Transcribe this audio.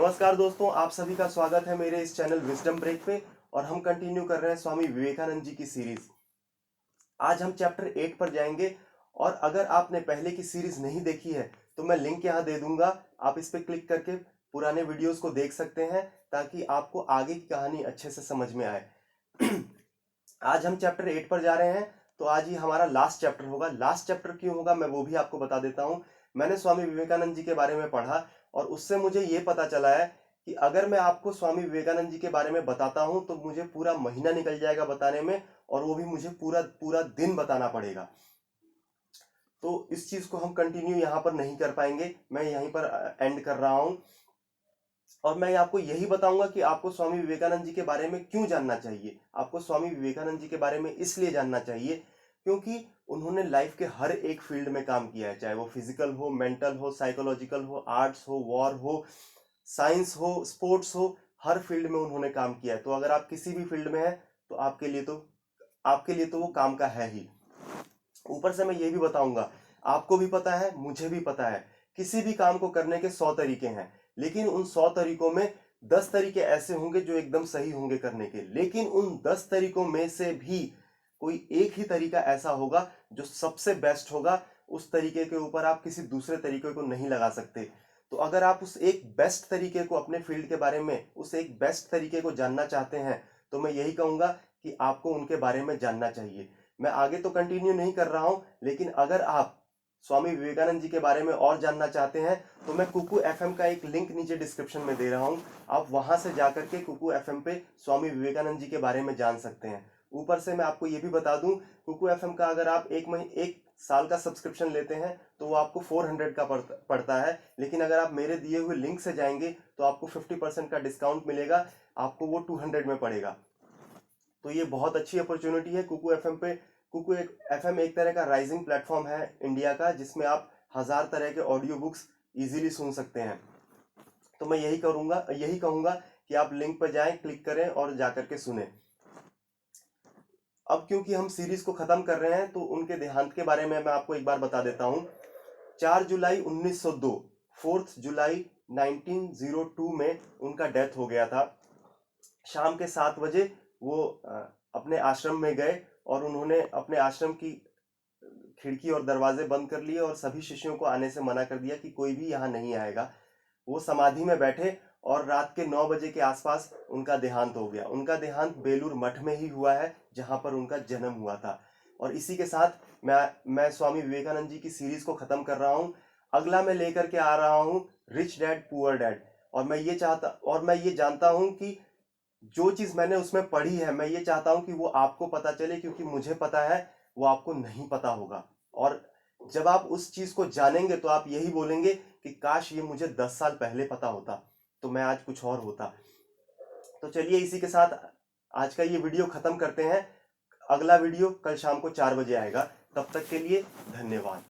नमस्कार दोस्तों, आप सभी का स्वागत है मेरे इस चैनल विजडम ब्रेक पे। और हम कंटिन्यू कर रहे हैं स्वामी विवेकानंद जी की सीरीज। आज हम चैप्टर 8 पर जाएंगे। और अगर आपने पहले की सीरीज नहीं देखी है तो मैं लिंक यहाँ दे दूंगा, आप इस पर क्लिक करके पुराने वीडियोस को देख सकते हैं ताकि आपको आगे की कहानी अच्छे से समझ में आए। आज हम चैप्टर 8 पर जा रहे हैं, तो आज ही हमारा लास्ट चैप्टर होगा। लास्ट चैप्टर क्यों होगा मैं वो भी आपको बता देता हूँ। मैंने स्वामी विवेकानंद जी के बारे में पढ़ा और उससे मुझे ये पता चला है कि अगर मैं आपको स्वामी विवेकानंद जी के बारे में बताता हूं तो मुझे पूरा महीना निकल जाएगा बताने में, और वो भी मुझे पूरा पूरा दिन बताना पड़ेगा। तो इस चीज को हम कंटिन्यू यहां पर नहीं कर पाएंगे, मैं यहीं पर एंड कर रहा हूं। और मैं आपको यही बताऊंगा कि आपको स्वामी विवेकानंद जी के बारे में क्यों जानना चाहिए। आपको स्वामी विवेकानंद जी के बारे में इसलिए जानना चाहिए क्योंकि उन्होंने लाइफ के हर एक फील्ड में काम किया है, चाहे वो फिजिकल हो, मेंटल हो, साइकोलॉजिकल हो, आर्ट्स हो, वॉर हो, साइंस हो, स्पोर्ट्स हो, हर फील्ड में उन्होंने काम किया है। तो अगर आप किसी भी फील्ड में हैं तो आपके लिए तो वो काम का है ही। ऊपर से मैं ये भी बताऊंगा, आपको भी पता है, मुझे भी पता है, किसी भी काम को करने के 100 तरीके हैं, लेकिन उन 100 तरीकों में 10 तरीके ऐसे होंगे जो एकदम सही होंगे करने के। लेकिन उन 10 तरीकों में से भी कोई एक ही तरीका ऐसा होगा जो सबसे बेस्ट होगा। उस तरीके के ऊपर आप किसी दूसरे तरीके को नहीं लगा सकते। तो अगर आप उस एक बेस्ट तरीके को अपने फील्ड के बारे में, उस एक बेस्ट तरीके को जानना चाहते हैं, तो मैं यही कहूंगा कि आपको उनके बारे में जानना चाहिए। मैं आगे तो कंटिन्यू नहीं कर रहा हूं, लेकिन अगर आप स्वामी विवेकानंद जी के बारे में और जानना चाहते हैं तो मैं कुकू एफएम का एक लिंक नीचे डिस्क्रिप्शन में दे रहा हूं। आप वहां से जाकर के कुकू एफएम पे स्वामी विवेकानंद जी के बारे में जान सकते हैं। ऊपर से मैं आपको ये भी बता दूं, कुकू एफएम का अगर आप एक साल का सब्सक्रिप्शन लेते हैं तो वो आपको 400 का पड़ता है, लेकिन अगर आप मेरे दिए हुए लिंक से जाएंगे तो आपको 50% का डिस्काउंट मिलेगा, आपको वो 200 में पड़ेगा। तो ये बहुत अच्छी अपॉर्चुनिटी है कुकू एफएम पे। कुकू एफएम एक तरह का राइजिंग प्लेटफॉर्म है इंडिया का, जिसमें आप 1000 तरह के ऑडियो बुक्स इजीली सुन सकते हैं। तो मैं यही कहूंगा कि आप लिंक पर जाएं, क्लिक करें और जाकर के सुने। अब क्योंकि हम सीरीज को खत्म कर रहे हैं तो उनके देहांत के बारे में मैं आपको एक बार बता देता हूं। 4 जुलाई 1902, 4 जुलाई 1902 में उनका डेथ हो गया था। शाम के 7 बजे वो अपने आश्रम में गए और उन्होंने अपने आश्रम की खिड़की और दरवाजे बंद कर लिए और सभी शिष्यों को आने से मना कर दिया कि कोई भी यहाँ नहीं आएगा। वो समाधि में बैठे और रात के 9 बजे के आसपास उनका देहांत हो गया। उनका देहांत बेलूर मठ में ही हुआ है जहां पर उनका जन्म हुआ था। और इसी के साथ मैं स्वामी विवेकानंद जी की सीरीज को खत्म कर रहा हूं। अगला मैं लेकर के आ रहा हूं रिच डैड पुअर डैड। और मैं ये जानता हूं कि जो चीज मैंने उसमें पढ़ी है, मैं ये चाहता हूं कि वो आपको पता चले, क्योंकि मुझे पता है वो आपको नहीं पता होगा। और जब आप उस चीज को जानेंगे तो आप यही बोलेंगे कि काश ये मुझे 10 साल पहले पता होता तो मैं आज कुछ और होता। तो चलिए इसी के साथ आज का ये वीडियो खत्म करते हैं। अगला वीडियो कल शाम को 4 बजे आएगा। तब तक के लिए धन्यवाद।